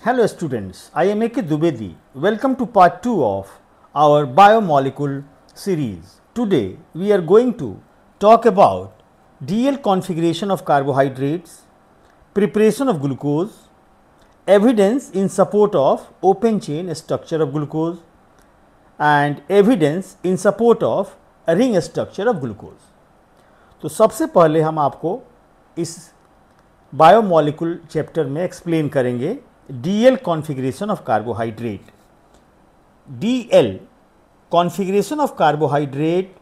Hello students, I am A.K. Dubedi. Welcome to part 2 of our biomolecule series. Today we are going to talk about DL configuration of carbohydrates, preparation of glucose, evidence in support of open chain structure of glucose and evidence in support of ring structure of glucose. तो सबसे पहले हम आपको इस biomolecule chapter में explain करेंगे DL configuration of carbohydrate. DL configuration of carbohydrate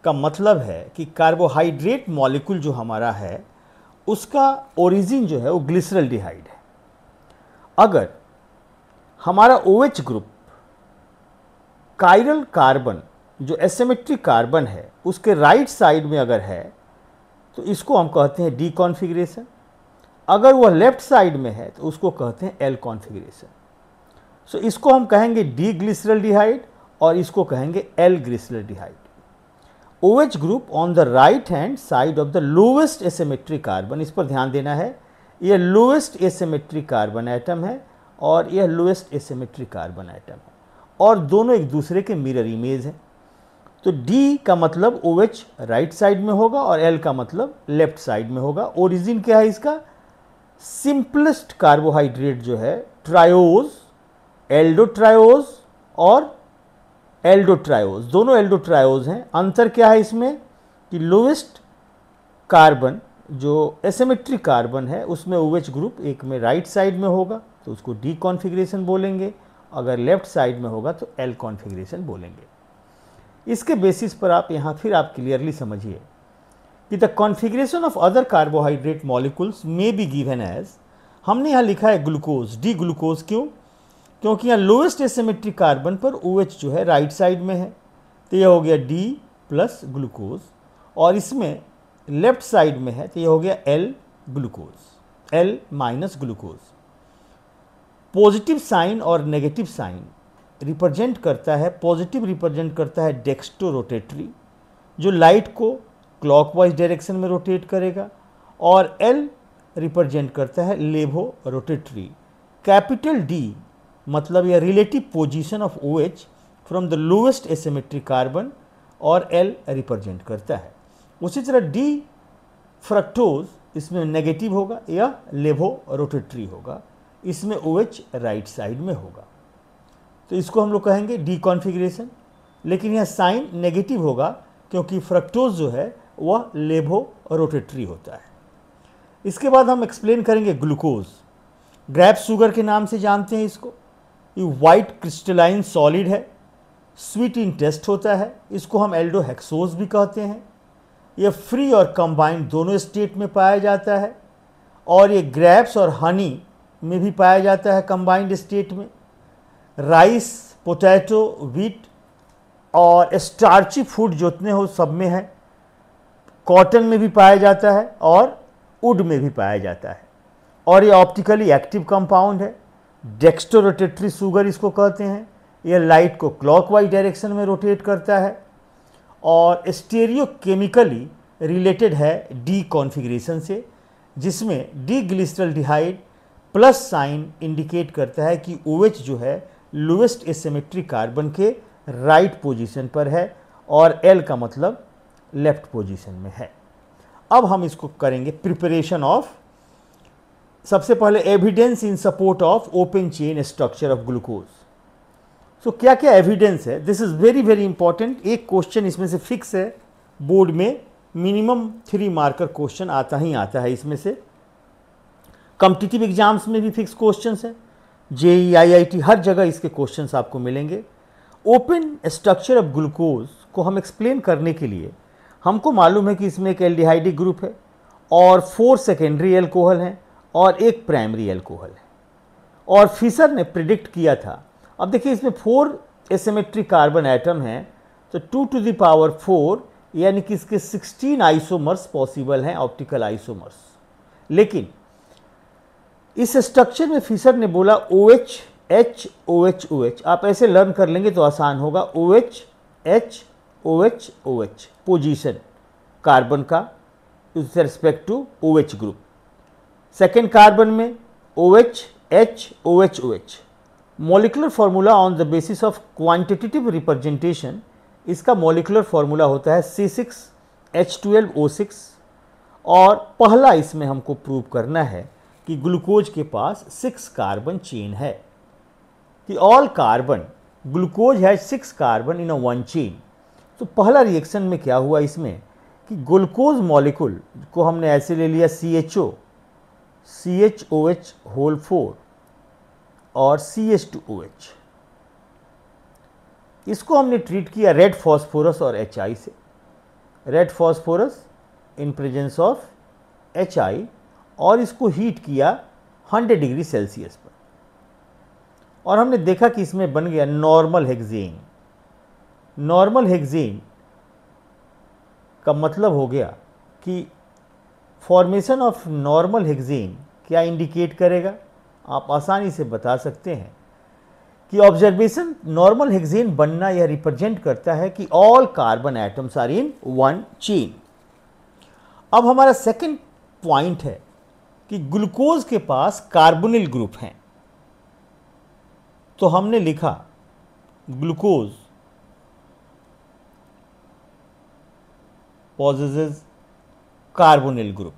का मतलब है कि कार्बोहाइड्रेट मॉलिक्यूल जो हमारा है उसका ओरिजिन जो है वो ग्लिसरल्डिहाइड है। अगर हमारा OH ग्रुप कायरल कार्बन जो एसिमेट्रिक कार्बन है उसके राइट साइड में अगर है तो इसको हम कहते हैं डी कॉन्फ़िगरेशन। अगर वह लेफ्ट साइड में है तो उसको कहते हैं एल कॉन्फ़िगरेशन। सो इसको हम कहेंगे डी ग्लिसरल्डिहाइड और इसको कहेंगे L glyceraldehyde. OH group on the right hand side of the lowest asymmetric carbon, इस पर ध्यान देना है, यह लोवेस्ट एसिमेट्रिक कार्बन एटम है और यह लोएस्ट एसिमेट्रिक कार्बन एटम है और दोनों एक दूसरे के मिरर इमेज हैं। तो D का मतलब OH राइट साइड में होगा और L का मतलब लेफ्ट साइड में होगा। ओरिजिन क्या है इसका? सिंपलेस्ट कार्बोहाइड्रेट जो है ट्रायोज, एल्डोट्रायोज और एल्डोट्रायोज, दोनों एल्डोट्रायोज हैं। अंतर क्या है इसमें कि लोवेस्ट कार्बन जो एसिमेट्रिक कार्बन है उसमें OH ग्रुप एक में राइट साइड में होगा तो उसको डी कॉन्फ़िगरेशन बोलेंगे, अगर लेफ्ट साइड में होगा तो एल कॉन्फ़िगरेशन बोलेंगे। इसके बेसिस पर आप यहाँ फिर आप क्लियरली समझिए कि the configuration of other carbohydrate molecules में बी गिवन एज, हमने यहाँ लिखा है ग्लूकोज, डी ग्लूकोज। क्यों? क्योंकि यहाँ लोएस्ट एसिमेट्रिक कार्बन पर OH जो है राइट साइड में है तो यह हो गया D प्लस ग्लूकोज और इसमें लेफ्ट साइड में है तो यह हो गया L glucose, L minus glucose. Positive sign और नेगेटिव साइन रिप्रेजेंट करता है, पॉजिटिव रिप्रेजेंट करता है डेक्स्ट्रो रोटेटरी जो लाइट को क्लॉकवाइज डायरेक्शन में रोटेट करेगा और L रिप्रेजेंट करता है लेवो रोटेटरी। कैपिटल D मतलब यह relative position of OH from the lowest asymmetric carbon और L रिप्रेजेंट करता है। उसी तरह D फ्रक्टोज इसमें नेगेटिव होगा, यह लेवो रोटेटरी होगा, इसमें OH राइट साइड में होगा तो इसको हम लोग कहेंगे डी कॉन्फ़िगरेशन। लेकिन यह साइन नेगेटिव होगा क्योंकि फ्रक्टोज जो है वह लेवो रोटेटरी होता है। इसके बाद हम एक्सप्लेन करेंगे ग्लूकोज। ग्रैप शुगर के नाम से जानते हैं इसको। ये वाइट क्रिस्टलाइन सॉलिड है, स्वीट इन टेस्ट होता है, इसको हम एल्डोहेक्सोज भी कहते हैं। यह फ्री और कंबाइंड दोनों स्टेट में पाया जाता है और ये ग्रैप्स और हनी में भी पाया जाता है कंबाइंड स्टेट में। राइस, पोटैटो, व्हीट और स्टार्ची फूड जितने हो सब में है। कॉटन में भी पाया जाता है और वुड में भी पाया जाता है और ये ऑप्टिकली एक्टिव कंपाउंड है। डेक्स्ट्रो रोटेटरी शुगर इसको कहते हैं। यह लाइट को क्लॉकवाइज डायरेक्शन में रोटेट करता है और स्टीरियो केमिकली रिलेटेड है डी कॉन्फ़िगरेशन से, जिसमें D glyceraldehyde plus sign indicate करता है कि OH जो है लोएस्ट एसिमेट्रिक कार्बन के राइट पोजीशन पर है और L का मतलब लेफ्ट पोजीशन में है। अब हम इसको करेंगे प्रिपरेशन ऑफ, सबसे पहले evidence in support of open chain structure of glucose. So क्या क्या एविडेंस है, this is very very important. एक क्वेश्चन इसमें से फिक्स है बोर्ड में, मिनिमम 3 मार्कर क्वेश्चन आता ही आता है इसमें से। कॉम्पिटिटिव एग्जाम्स में भी फिक्स क्वेश्चंस हैं, JEE, IIT हर जगह इसके क्वेश्चंस आपको मिलेंगे। ओपन स्ट्रक्चर ऑफ ग्लूकोज को हम एक्सप्लेन करने के लिए हमको मालूम है कि इसमें एक एल्डिहाइडिक ग्रुप है और 4 सेकेंडरी एल्कोहल हैं और एक प्राइमरी एल्कोहल है और फिशर ने प्रिडिक्ट किया था। अब देखिए इसमें 4 एसिमेट्रिक कार्बन एटम हैं तो 2 to the power 4 यानी कि इसके 16 आइसोमर्स पॉसिबल हैं, ऑप्टिकल आइसोमर्स। लेकिन इस स्ट्रक्चर में फिशर ने बोला OH H OH OH, आप ऐसे लर्न कर लेंगे तो आसान होगा। OH H OH OH position carbon का with respect to OH group. Second carbon में OH HOHOH molecular formula on the basis of quantitative representation, इसका मॉलिक्यूलर फार्मूला होता है C6H12O6। और पहला इसमें हमको प्रूव करना है कि ग्लूकोज के पास 6 कार्बन चेन है, कि all carbon glucose has 6 carbon in a one chain. तो पहला रिएक्शन में क्या हुआ इसमें कि ग्लूकोज मॉलिक्यूल को हमने ऐसे ले लिया CHOH होल 4 और CH2OH, इसको हमने ट्रीट किया रेड फॉस्फोरस और HI से। Red phosphorus in presence of HI, और इसको हीट किया 100 डिग्री सेल्सियस पर, और हमने देखा कि इसमें बन गया नॉर्मल हेक्सेन। नॉर्मल हेक्सेन का मतलब हो गया कि फॉर्मेशन ऑफ नॉर्मल हेक्सेन क्या इंडिकेट करेगा, आप आसानी से बता सकते हैं कि ऑब्जर्वेशन नॉर्मल हेक्सेन बनना यह रिप्रेजेंट करता है कि all carbon atoms are in one chain. अब हमारा सेकंड पॉइंट है कि ग्लूकोज के पास कार्बोनिल ग्रुप हैं। तो हमने लिखा glucose possesses carbonyl group.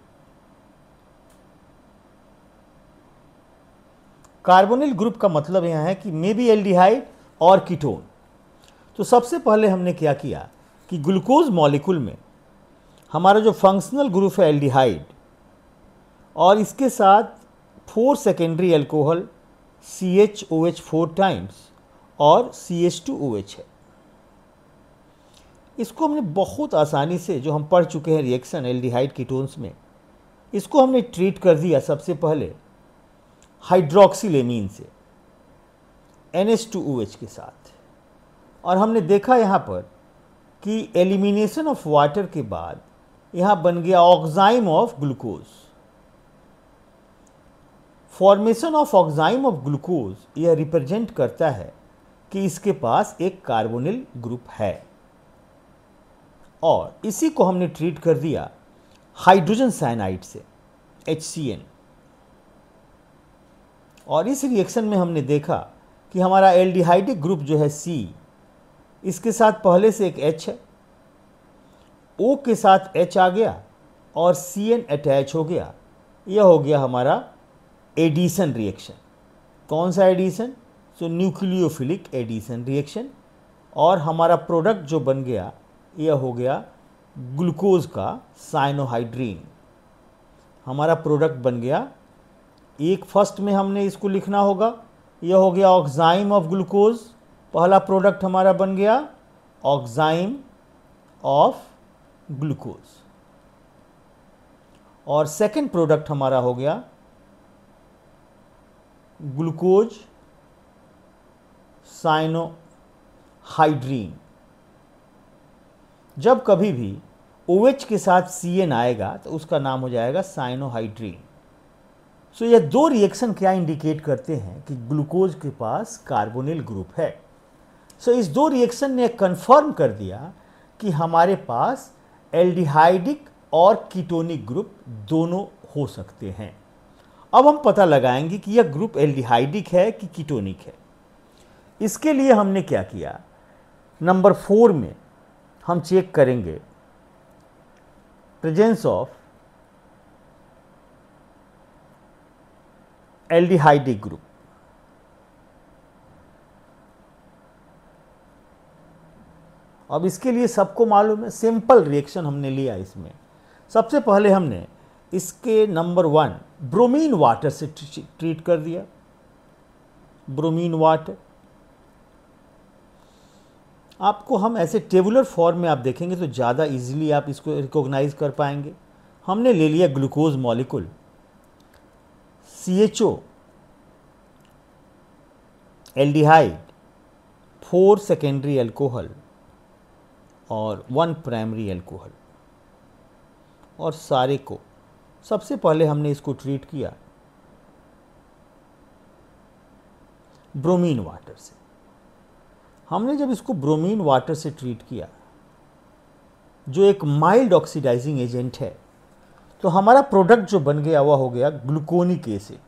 Carbonyl group का मतलब यहां है कि मे बी एल्डिहाइड और कीटोन। तो सबसे पहले हमने क्या किया कि ग्लूकोज मॉलिक्यूल में हमारा जो फंक्शनल ग्रुप है एल्डिहाइड, और इसके साथ 4 सेकेंडरी एल्कोहल CHOH 4 टाइम्स और CH2OH है। इसको हमने बहुत आसानी से, जो हम पढ़ चुके हैं रिएक्शन एल्डिहाइड कीटोन्स में, इसको हमने ट्रीट कर दिया सबसे पहले हाइड्रोक्सिलेमीन से NH2OH के साथ। और हमने देखा यहाँ पर कि एलिमिनेशन ऑफ वाटर के बाद यहाँ बन गया oxime of glucose. Formation of oxime of glucose यह रिप्रेजेंट करता है कि इसके पास एक कार्बोनिल ग्रुप है, और इसी को हमने ट्रीट कर दिया हाइड्रोजन साइनाइड से HCN। और इस रिएक्शन में हमने देखा कि हमारा एल्डिहाइडिक ग्रुप जो है C, इसके साथ पहले से एक H है, O के साथ H आ गया और CN अटैच हो गया। यह हो गया हमारा एडिशन रिएक्शन। कौन सा addition? So nucleophilic addition reaction. और हमारा प्रोडक्ट जो बन गया यह हो गया ग्लूकोज का साइनोहाइड्रीन। हमारा प्रोडक्ट बन गया, एक फर्स्ट में हमने इसको लिखना होगा, यह हो गया ऑक्साइम ऑफ ग्लूकोज। पहला प्रोडक्ट हमारा बन गया ऑक्साइम ऑफ ग्लूकोज, और सेकंड प्रोडक्ट हमारा हो गया ग्लूकोज साइनोहाइड्रीन। जब कभी भी OH के साथ CN आएगा तो उसका नाम हो जाएगा साइनोहाइड्रीन। सो ये दो रिएक्शन क्या इंडिकेट करते हैं कि ग्लूकोज के पास कार्बोनिल ग्रुप है। सो इस दो रिएक्शन ने कंफर्म कर दिया कि हमारे पास एल्डिहाइडिक और कीटोनिक ग्रुप दोनों हो सकते हैं। अब हम पता लगाएंगे कि यह ग्रुप एल्डिहाइडिक है कि कीटोनिक है। इसके लिए हमने क्या किया, नंबर 4 में हम चेक करेंगे प्रेजेंस ऑफ एल्डिहाइडिक ग्रुप। अब इसके लिए सबको मालूम है, सिंपल रिएक्शन हमने लिया। इसमें सबसे पहले हमने इसके नंबर 1 ब्रोमीन वाटर से ट्रीट कर दिया। ब्रोमीन वाटर आपको हम ऐसे टेबुलर फॉर्म में आप देखेंगे तो ज़्यादा इजीली आप इसको रिकॉग्नाइज कर पाएंगे। हमने ले लिया glucose molecule CHO aldehyde 4 secondary alcohol और 1 प्राइमरी एल्कोहल, और सारे को सबसे पहले हमने इसको ट्रीट किया ब्रोमीन वाटर से। हमने जब इसको ब्रोमीन वाटर से ट्रीट किया, जो एक माइल्ड ऑक्सीडाइजिंग एजेंट है, तो हमारा प्रोडक्ट जो बन गया वह हो गया ग्लूकोनिक एसिड।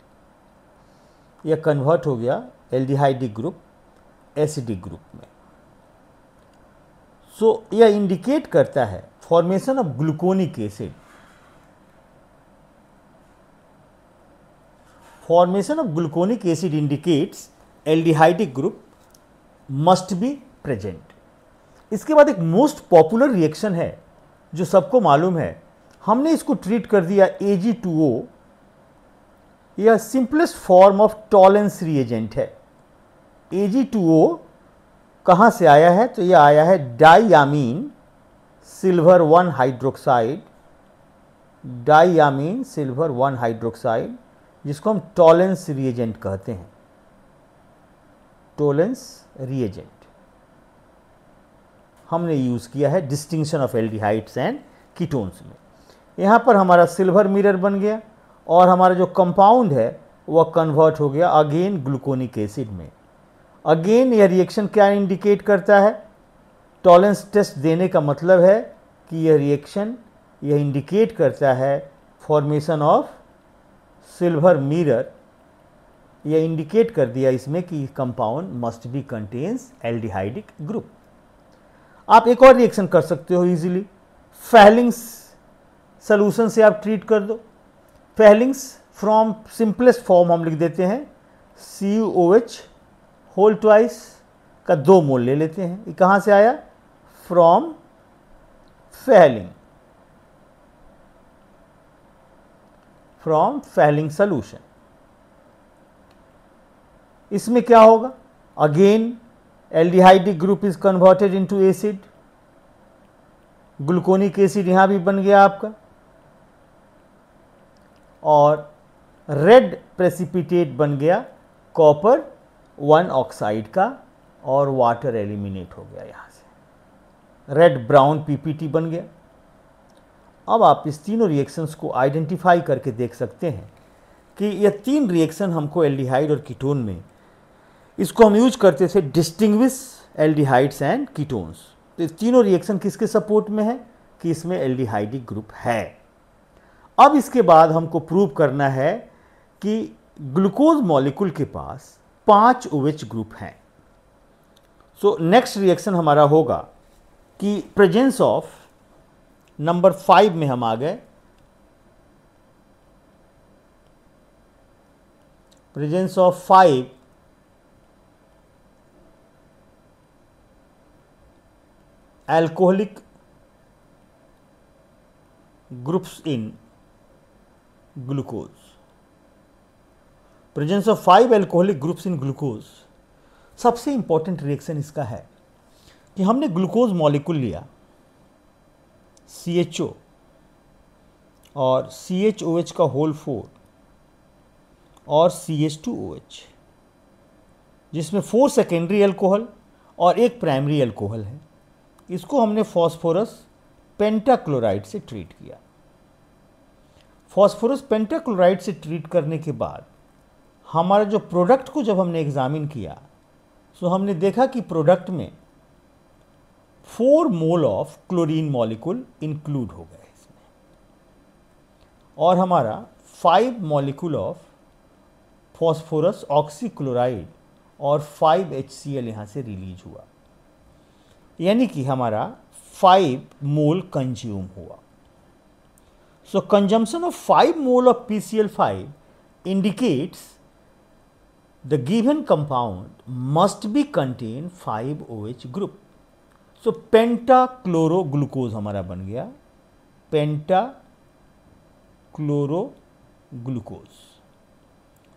यह कन्वर्ट हो गया एल्डिहाइडिक ग्रुप एसिडिक ग्रुप में। सो यह इंडिकेट करता है formation of gluconic acid. Formation of gluconic acid indicates aldehydic group must be present. इसके बाद एक मोस्ट पॉपुलर रिएक्शन है जो सबको मालूम है, हमने इसको ट्रीट कर दिया Ag2O। यह simplest form of Tollens reagent है। Ag2O कहाँ से आया है? तो यह आया है डाइयामीन सिल्वर 1 हाइड्रोक्साइड, डाइयामीन सिल्वर 1 हाइड्रोक्साइड, जिसको हम टॉलेंस रिएजेंट कहते हैं। टॉलेंस रिएजेंट हमने यूज़ किया है distinction of aldehydes and ketones में। यहाँ पर हमारा सिल्वर मिरर बन गया और हमारा जो कंपाउंड है वह कन्वर्ट हो गया अगेन ग्लूकोनिक एसिड में। अगेन यह रिएक्शन क्या इंडिकेट करता है? टॉलेंस टेस्ट देने का मतलब है कि यह रिएक्शन यह इंडिकेट करता है फॉर्मेशन ऑफ सिल्वर मिरर। यह इंडिकेट कर दिया इसमें कि compound must B contains aldehydic group. आप एक और रिएक्शन कर सकते हो इजीली, फेहलिंग्स सॉल्यूशन से आप ट्रीट कर दो। फेहलिंग्स फ्रॉम सिंपलेस्ट फॉर्म हम लिख देते हैं CuOH होल ट्वाइस का 2 मोल ले लेते हैं। ये कहाँ से आया? From Fehling, from Fehling solution. इसमें क्या होगा? Again aldehydic group is converted into acid, gluconic acid यहां भी बन गया आपका, और रेड प्रेसिपिटेट बन गया कॉपर 1 ऑक्साइड का, और वाटर एलिमिनेट हो गया यहां से, रेड ब्राउन PPT बन गया। अब आप इस तीनों रिएक्शंस को आइडेंटिफाई करके देख सकते हैं कि यह 3 रिएक्शन हमको एल्डिहाइड और कीटोन में, इसको हम यूज करते थे डिस्टिंग्विश एल्डिहाइड्स एंड कीटोन्स। तो तीनों रिएक्शन किसके सपोर्ट में है? कि इसमें एल्डिहाइडिक ग्रुप है। अब इसके बाद हमको प्रूव करना है कि ग्लूकोज मॉलिक्यूल के पास 5 OH ग्रुप हैं। सो नेक्स्ट रिएक्शन हमारा होगा कि प्रेजेंस ऑफ नंबर 5 में हम आ गए, presence of 5 alcoholic groups in glucose। Presence of 5 alcoholic groups in glucose सबसे इंपॉर्टेंट रिएक्शन इसका है कि हमने ग्लूकोज मॉलिक्यूल लिया CHO और CHOH का होल 4 और CH2OH, जिसमें 4 सेकेंडरी अल्कोहल और 1 प्राइमरी अल्कोहल है। इसको हमने फॉस्फोरस पेंटाक्लोराइड से ट्रीट किया। फॉस्फोरस पेंटाक्लोराइड से ट्रीट करने के बाद हमारा जो प्रोडक्ट को जब हमने एग्जामिन किया तो हमने देखा कि प्रोडक्ट में 4 mole of chlorine molecule include हो गए इसमें, और हमारा 5 मॉलिक्यूल ऑफ फॉस्फोरस ऑक्सीक्लोराइड और 5 HCl यहाँ से रिलीज हुआ, यानी कि हमारा 5 मोल कंज्यूम हुआ। So consumption of 5 mole of PCl5 indicates the given compound must be contain 5 OH group. So pentachloroglucose हमारा बन गया, pentachloroglucose.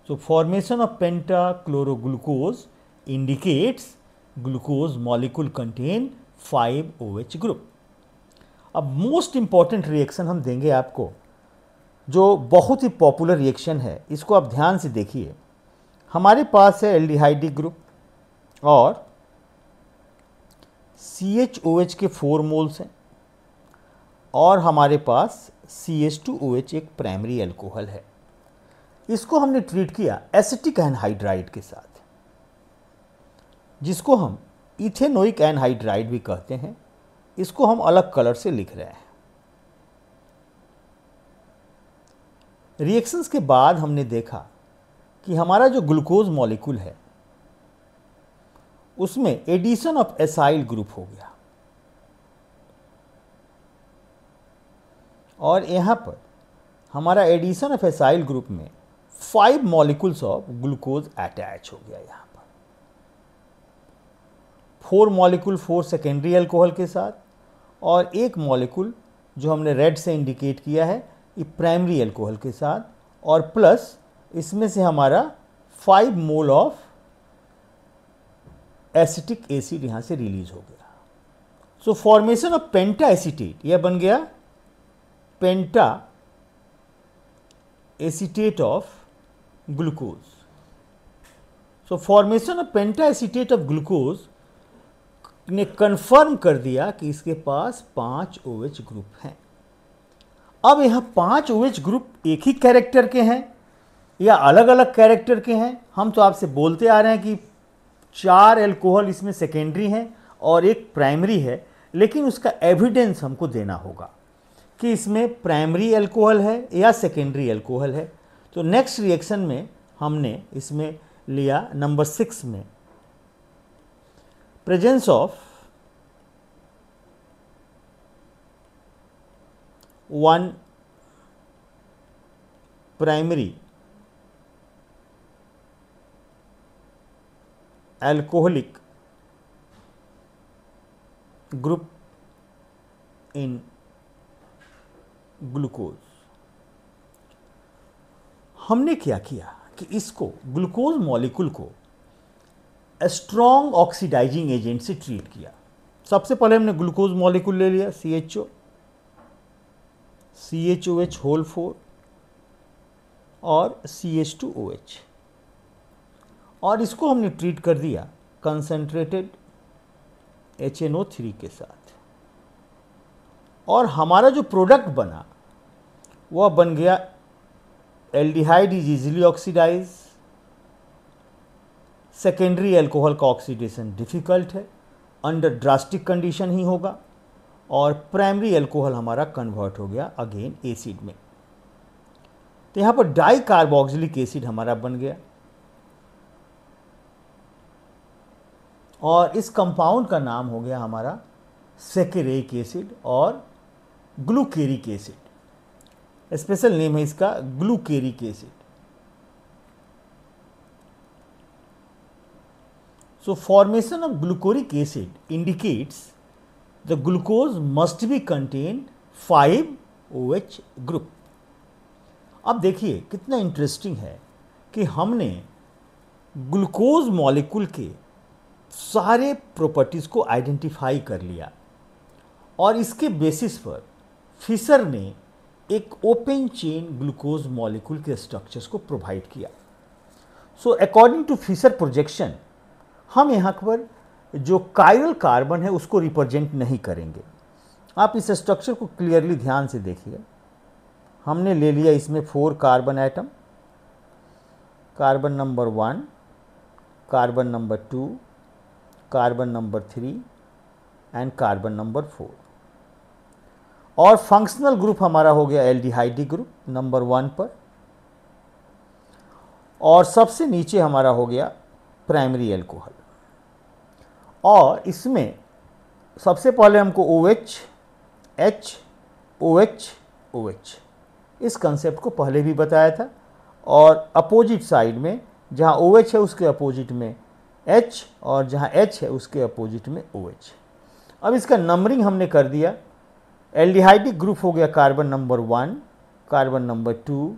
So formation of pentachloroglucose indicates glucose molecule contain 5 OH group. अब most important reaction हम देंगे आपको, जो बहुत ही popular reaction है, इसको आप ध्यान से देखिए। हमारे पास है एल्डिहाइडिक ग्रुप और CHOH के 4 मोल्स हैं, और हमारे पास CH2OH एक प्राइमरी अल्कोहल है। इसको हमने ट्रीट किया एसिटिक एनहाइड्राइड के साथ, जिसको हम इथेनोइक एनहाइड्राइड भी कहते हैं। इसको हम अलग कलर से लिख रहे हैं। रिएक्शंस के बाद हमने देखा कि हमारा जो ग्लूकोज मॉलिक्यूल है उसमें एडिशन ऑफ एसाइल ग्रुप हो गया और यहाँ पर हमारा एडिशन ऑफ एसाइल ग्रुप में 5 मॉलिक्यूल्स ऑफ ग्लूकोज अटैच हो गया। यहाँ पर 4 मॉलिक्यूल 4 सेकेंडरी अल्कोहल के साथ और 1 मॉलिक्यूल जो हमने रेड से इंडिकेट किया है ये प्राइमरी अल्कोहल के साथ और प्लस इसमें से हमारा 5 मोल ऑफ एसिटिक एसिड यहाँ से रिलीज हो गया। So formation of penta acetate, यह बन गया penta acetate of glucose. So formation of penta acetate of glucose ने कंफर्म कर दिया कि इसके पास 5 OH ग्रुप हैं। अब यहाँ 5 OH ग्रुप एक ही कैरेक्टर के हैं या अलग अलग कैरेक्टर के हैं? हम तो आपसे बोलते आ रहे हैं कि 4 अल्कोहल इसमें सेकेंडरी हैं और 1 प्राइमरी है, लेकिन उसका एविडेंस हमको देना होगा कि इसमें प्राइमरी अल्कोहल है या सेकेंडरी अल्कोहल है। तो नेक्स्ट रिएक्शन में हमने इसमें लिया नंबर 6 में presence of 1 primary alcoholic group in glucose. हमने क्या किया कि इसको ग्लूकोज मॉलिक्यूल को स्ट्रॉन्ग ऑक्सीडाइजिंग एजेंट से ट्रीट किया। सबसे पहले हमने ग्लूकोज मॉलिक्यूल ले लिया CHOH होल 4 और CH2OH और इसको हमने ट्रीट कर दिया कंसंट्रेटेड HNO3 के साथ और हमारा जो प्रोडक्ट बना वह बन गया aldehyde is easily oxidise. Secondary alcohol का ऑक्सीडेशन डिफिकल्ट है, अंडर ड्रास्टिक कंडीशन ही होगा और प्राइमरी अल्कोहल हमारा कन्वर्ट हो गया अगेन एसिड में। तो यहाँ पर डाई कार्बोक्सिलिक एसिड हमारा बन गया और इस कंपाउंड का नाम हो गया हमारा सेकेरेइक एसिड और ग्लूकेरिक एसिड। स्पेशल नेम है इसका ग्लूकेरिक acid. So formation of glucuric acid indicates the glucose must be contain 5 OH group। अब देखिए कितना इंटरेस्टिंग है कि हमने ग्लूकोज मॉलिक्यूल के सारे प्रॉपर्टीज को आइडेंटिफाई कर लिया और इसके बेसिस पर फिशर ने एक ओपन चेन ग्लूकोज मॉलिक्यूल के स्ट्रक्चर्स को प्रोवाइड किया। So according to Fischer projection हम यहाँ पर जो कायरल कार्बन है उसको रिप्रेजेंट नहीं करेंगे। आप इस स्ट्रक्चर को क्लियरली ध्यान से देखिए। हमने ले लिया इसमें 4 carbon atom, carbon number 1, carbon number 2, carbon number 3 and carbon number 4 और फंक्शनल ग्रुप हमारा हो गया एल्डिहाइड ग्रुप नंबर 1 पर और सबसे नीचे हमारा हो गया प्राइमरी अल्कोहल। और इसमें सबसे पहले हमको OH, H, OH, OH इस कंसेप्ट को पहले भी बताया था और अपोजिट साइड में जहाँ OH है उसके अपोजिट में H और जहाँ H है उसके अपोजिट में OH। अब इसका नंबरिंग हमने कर दिया। एल्डिहाइडिक ग्रुप हो गया carbon number 1, carbon number 2,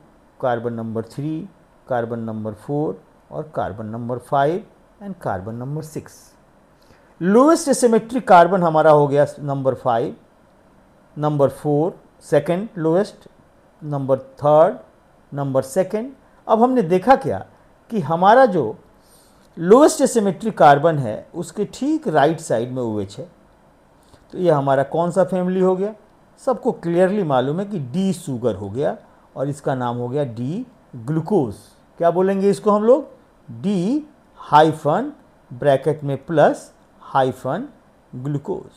carbon number 3, carbon number 4 और carbon number 5 and carbon number 6। Lowest asymmetric carbon हमारा हो गया number 5, number 4 second lowest, number 3 number 2। अब हमने देखा क्या कि हमारा जो लोएस्ट एसिमेट्रिक कार्बन है उसके ठीक राइट साइड में OH है। तो ये हमारा कौन सा फैमिली हो गया? सबको क्लियरली मालूम है कि डी शुगर हो गया और इसका नाम हो गया डी ग्लूकोज। क्या बोलेंगे इसको हम लोग? डी हाइफन ब्रैकेट में प्लस हाइफन ग्लूकोज।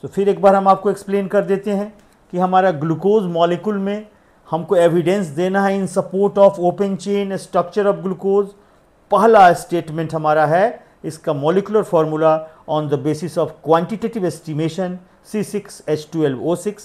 तो फिर एक बार हम आपको एक्सप्लेन कर देते हैं कि हमारा ग्लूकोज मॉलिक्यूल में हमको एविडेंस देना है in support of open chain structure of glucose. पहला स्टेटमेंट हमारा है इसका molecular formula on the basis of quantitative estimation C6H12O6।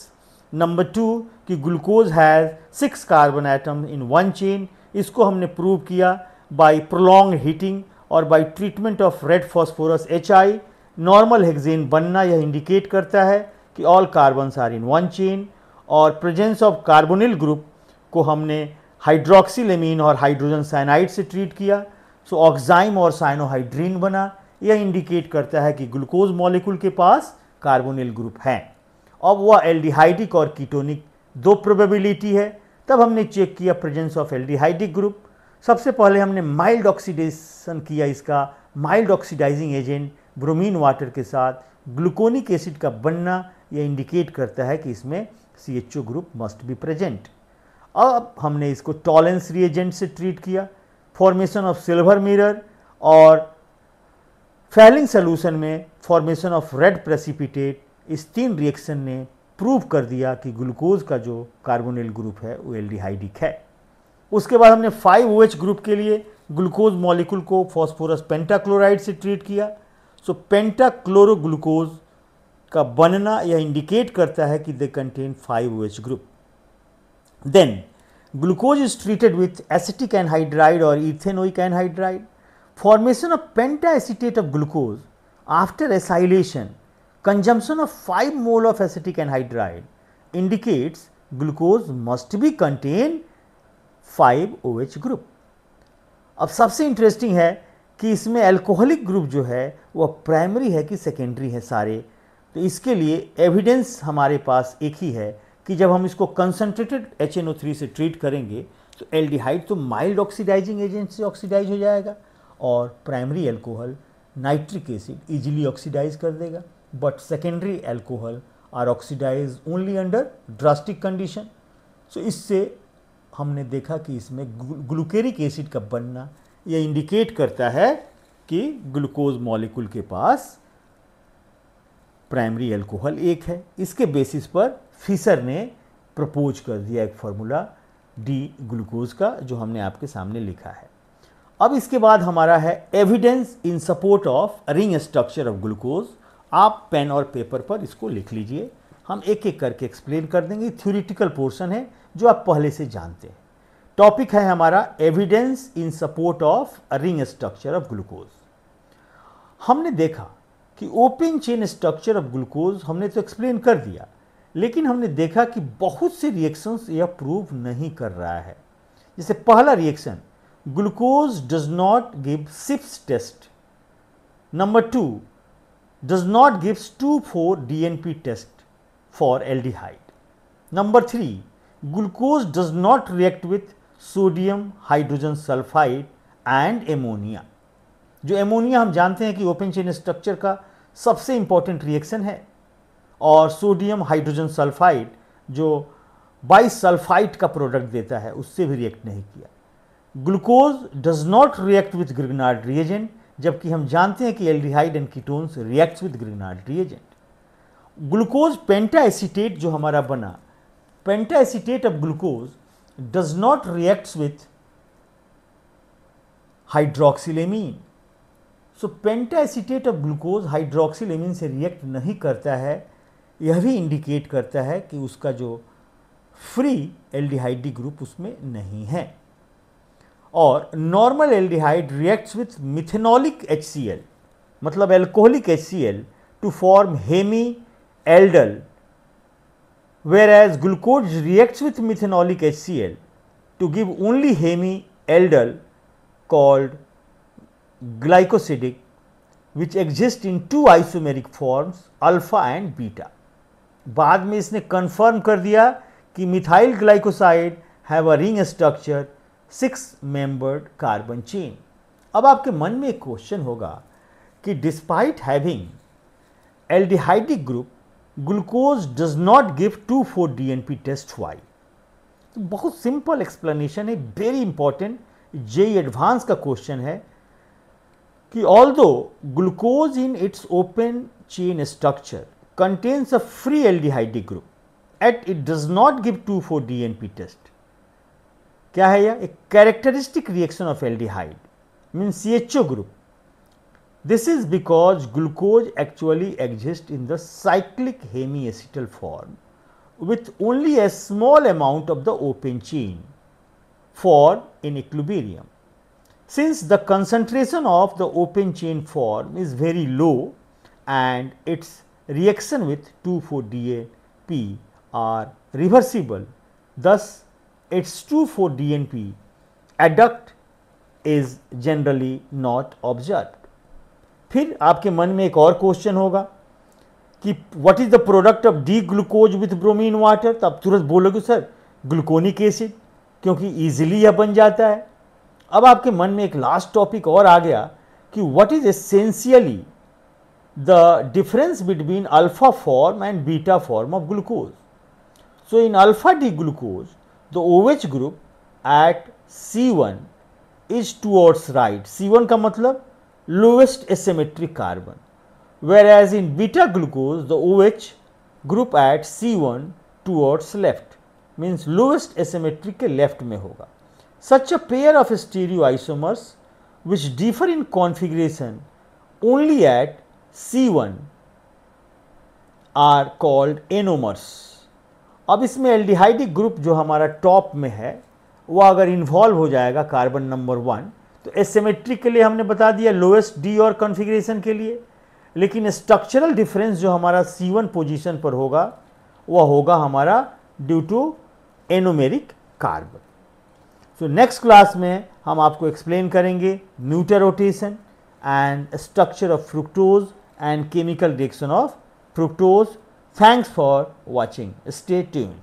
Number 2 कि glucose has 6 carbon atom in one chain, इसको हमने प्रूव किया बाय प्रोलॉन्ग हीटिंग और by treatment of red phosphorus HI। Normal hexane बनना यह इंडिकेट करता है कि all carbons are in one chain, और प्रेजेंस ऑफ कार्बोनिल ग्रुप को हमने हाइड्रोक्सिलेमीन और हाइड्रोजन साइनाइड से ट्रीट किया, सो ऑक्साइम और साइनोहाइड्रीन बना। यह इंडिकेट करता है कि ग्लूकोज मॉलिक्यूल के पास कार्बोनिल ग्रुप हैं। अब वह एल्डिहाइडिक और कीटोनिक दो प्रोबेबिलिटी है। तब हमने चेक किया प्रेजेंस ऑफ एल्डिहाइडिक ग्रुप। सबसे पहले हमने माइल्ड ऑक्सीडेशन किया, इसका mild oxidising agent bromine water के साथ ग्लूकोनिक एसिड का बनना यह इंडिकेट करता है कि इसमें CHO group must be present. अब हमने इसको टॉलेंस रिएजेंट से ट्रीट किया, फॉर्मेशन ऑफ सिल्वर मिरर और फैलिंग सोल्यूशन में फॉर्मेशन ऑफ रेड प्रेसिपिटेट। इस तीन रिएक्शन ने प्रूव कर दिया कि ग्लूकोज का जो कार्बोनिल ग्रुप है वो एल्डिहाइडिक है। उसके बाद हमने 5OH ग्रुप के लिए ग्लूकोज मॉलिक्यूल को फॉस्फोरस पेंटाक्लोराइड से ट्रीट किया। सो पेंटाक्लोरोग्लूकोज का बनना यह इंडिकेट करता है कि they contain 5OH group. Then glucose is treated with acetic anhydride और ethanoic anhydride. Formation of penta acetate of glucose after acylation, consumption of 5 mole of acetic anhydride indicates glucose must be contain 5OH group। अब सबसे interesting है कि इसमें alcoholic group जो है वह primary है कि सेकेंडरी है सारे। तो इसके लिए एविडेंस हमारे पास एक ही है कि जब हम इसको कंसंट्रेटेड HNO3 से ट्रीट करेंगे तो एल्डिहाइड तो माइल्ड ऑक्सीडाइजिंग एजेंट से ऑक्सीडाइज हो जाएगा और primary alcohol nitric acid easily oxidise कर देगा, but secondary alcohol are oxidized only under drastic condition। so इससे हमने देखा कि इसमें ग्लूकेरिक एसिड का बनना यह इंडिकेट करता है कि ग्लूकोज मॉलिक्यूल के पास प्राइमरी अल्कोहल एक है। इसके बेसिस पर फिशर ने प्रपोज कर दिया एक फार्मूला डी ग्लूकोज का, जो हमने आपके सामने लिखा है। अब इसके बाद हमारा है evidence in support of ring structure of glucose. आप पेन और पेपर पर इसको लिख लीजिए, हम एक एक करके एक्सप्लेन कर देंगे। थ्योरेटिकल पोर्शन है जो आप पहले से जानते हैं। टॉपिक है हमारा evidence in support of ring structure of glucose. हमने देखा कि open chain structure of glucose हमने तो एक्सप्लेन कर दिया, लेकिन हमने देखा कि बहुत से रिएक्शंस यह प्रूव नहीं कर रहा है। जैसे पहला reaction, glucose does not give Schiff's test. Number 2, does not gives 2,4-DNP test for aldehyde. Number 3, glucose does not react with sodium hydrogen sulfide and ammonia। जो एमोनिया हम जानते हैं कि ओपन चेन स्ट्रक्चर का सबसे इंपॉर्टेंट रिएक्शन है, और sodium hydrogen sulphide जो बाइसल्फाइड का प्रोडक्ट देता है उससे भी रिएक्ट नहीं किया। Glucose does not react with Grignard reagent, जबकि हम जानते हैं कि aldehyde and ketones reacts with Grignard reagent. Glucose penta acetate जो हमारा बना, penta acetate of glucose does not reacts with hydroxylamine. So penta acetate of glucose hydroxylamine से react नहीं करता है। यह भी इंडिकेट करता है कि उसका जो फ्री एल्डिहाइडी ग्रुप उसमें नहीं है। और normal aldehyde reacts with methanolic HCl, मतलब alcoholic HCl to form hemi aldol, whereas glucose reacts with methanolic HCl to give only hemi aldol called glycosidic, which exist in 2 isomeric forms alpha and beta. बाद में इसने confirm कर दिया कि methyl glycoside have a ring structure 6 membered carbon chain. अब आपके मन में एक क्वेश्चन होगा कि despite having aldehydic group glucose does not give 2,4-DNP test why. तो बहुत सिंपल एक्सप्लेनेशन है, वेरी इंपॉर्टेंट जेईई एडवांस का क्वेश्चन है कि although glucose in its open chain structure contains a free aldehydic group, yet it does not give 2,4-DNP test. क्या है यह? एक characteristic reaction of aldehyde means CHO group. This is because glucose actually exists in the cyclic hemiacetal form with only a small amount of the open chain form in equilibrium. Since the concentration of the open chain form is very low and its reaction with 2,4-DNP are reversible, thus its 2,4-DNP adduct is generally not observed. फिर आपके मन में एक और question होगा कि what is the product of D glucose with bromine water. तो आप तुरंत बोलोगे सर ग्लूकोनिक एसिड, क्योंकि इजीली यह बन जाता है. अब आपके मन में एक लास्ट टॉपिक और आ गया कि what is essentially the difference between alpha form and beta form of glucose. So in alpha D glucose the OH group at C1 is towards right. C1 का मतलब lowest asymmetric carbon, whereas in beta glucose the OH group at C1 towards left means lowest asymmetric के left में होगा. Such a pair of stereoisomers which differ in configuration only at C1 are called anomers. अब इसमें aldehydic group जो हमारा top में है वह अगर इन्वॉल्व हो जाएगा कार्बन नंबर 1 तो एसिमेट्रिक के लिए हमने बता दिया लोएस्ट डी और कॉन्फ़िगरेशन के लिए, लेकिन स्ट्रक्चरल डिफरेंस जो हमारा C1 पोजीशन पर होगा वह होगा हमारा due to anomeric carbon. So next class में हम आपको एक्सप्लेन करेंगे Newton rotation and structure of fructose and chemical reaction of fructose. Thanks for watching. Stay tuned.